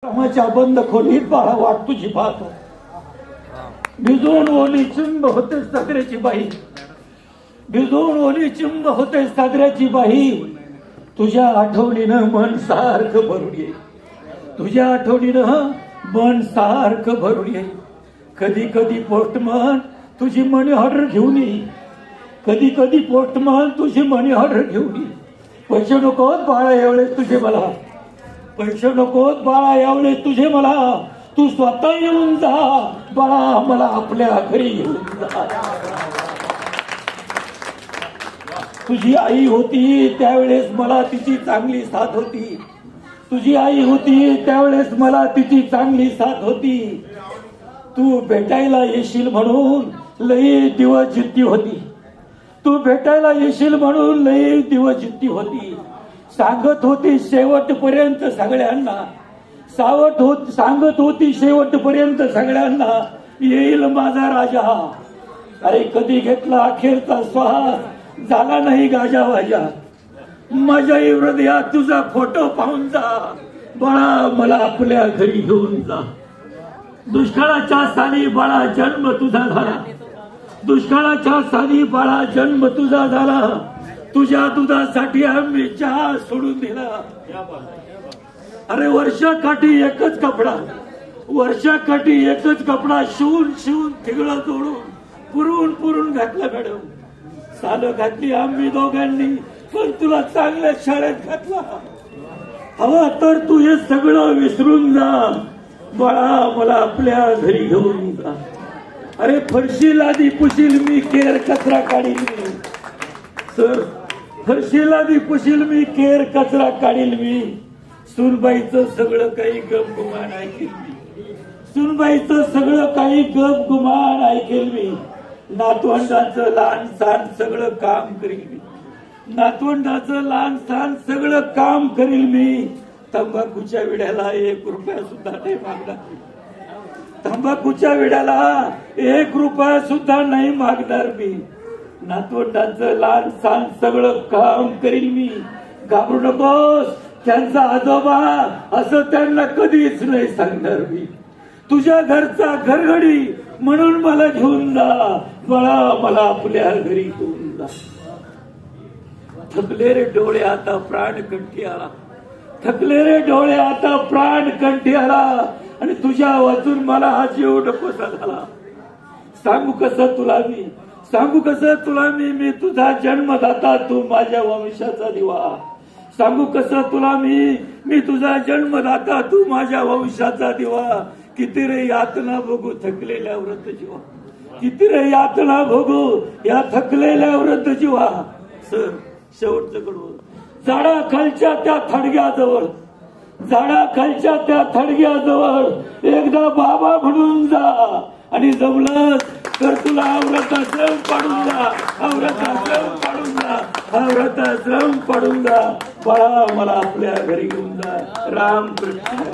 कामाच्या बंद खोलीत बाळा वाट तुझी पाहतो. भिजून ओली चिंब होते सागऱ्याची बाई, भिजून ओली चिंब होते सागऱ्याची बाई. तुझ्या आठवणीनं मन सारखं भरून येईल, तुझ्या आठवणीनं मन सारखं भरून येईल. कधी कधी पोस्टमन तुझी मनी ऑर्डर घेऊन येईल, कधी कधी पोस्टमन तुझी मनी ऑर्डर घेऊन येईल. पैसे नकोत बाळा एवढेच तुझे मला, पैसे नकोत बाळा एवढेच तुझे मला. तू स्वतः येऊन जा बाळा, मला आपल्या घरी येऊन जा. तुझी आई होती त्यावेळेस मला तिची चांगली साथ होती, तुझी आई होती त्यावेळेस मला तिची चांगली साथ होती. तू भेटायला येशील म्हणून लई दिवस जिद्दी होती, तू भेटायला येशील म्हणून लई दिवस जिद्दी होती. सांगत होती शेवटपर्यंत सगळ्यांना, सांगत होती शेवटपर्यंत सगळ्यांना, येईल माझा राजा. अरे कधी घेतला अखेरचा श्वास, झाला नाही गाजावाजा. माझ्या हृदयात तुझा फोटो पाहून जा बाळा, मला आपल्या घरी घेऊन जा. दुष्काळाच्या साली बाळा जन्म तुझा झाला, दुष्काळाच्या साली बाळा जन्म तुझा झाला. तुझ्या दुधासाठी आम्ही चहा सोडून दिला. अरे वर्षाकाठी एकच कपडा, वर्षाकाठी एकच कपडा शिवून शिवून थिगळं जोडून पुरून पुरून घातला मॅडम. सालं घातली आम्ही दोघांनी, पण तुला चांगल्या शाळेत घातला. हवा तर तू हे सगळं विसरून जा बाळा, मला आपल्या घरी घेऊन जा. अरे फरशी लादी पुशील मी, केर कचरा काढील मी. सर फरशी लादी पुशील मी, केर कचरा काढील मी. सुनबाईचं सगळं काही गपगुमान ऐकेल मी, सुनबाईचं सगळं काही गपगुमान ऐकेल मी. नातवंडाचं लहान सहान सगळं काम करील मी, नातवंडाचं लहान सहान सगळं काम करील मी. तंबाखूच्या विड्याला 1 रुपया सुद्धा नाही मागणार, तंबाखूच्या विड्याला 1 रुपया सुद्धा नाही मागणार मी. नातवंडाचं लहान सहान सगळं काम करील मी. घाबरू नकोस, त्यांचा आजोबा असं त्यांना कधीच नाही सांगणार मी. तुझ्या घरचा घरगडी म्हणून मला घेऊन जा बाळा, मला आपल्या घरी घेऊन जा. थकले रे डोळे आता प्राण कंठी आला, थकले रे डोळे आता प्राण कंठी आला. आणि तुझ्या वाचून मला हा जीव नकोसा झाला. सांगू कसं तुला मी, सांगू कसं तुला मी तुझा जन्मदाता, तू माझ्या वंशाचा दिवा. सांगू कसं तुला मी तुझा जन्मदाता, तू माझ्या वंशाचा दिवा. किती रे यातना भोगू थकलेल्या वृद्ध जीवा, किती रे यातना भोगू या थकलेल्या वृद्ध जीवा. सर शेवटचं कडवं, झाडाखालच्या त्या थडग्याजवळ, झाडाखालच्या त्या थडग्याजवळ एकदा बाबा म्हणून जा. आणि जमलं तर तुला व्रताश्रम पाडून जा, व्रताश्रम पाडून जा, व्रताश्रम पाडून जा बाळा, मला आपल्या घरी घेऊन जा. राम कृष्ण.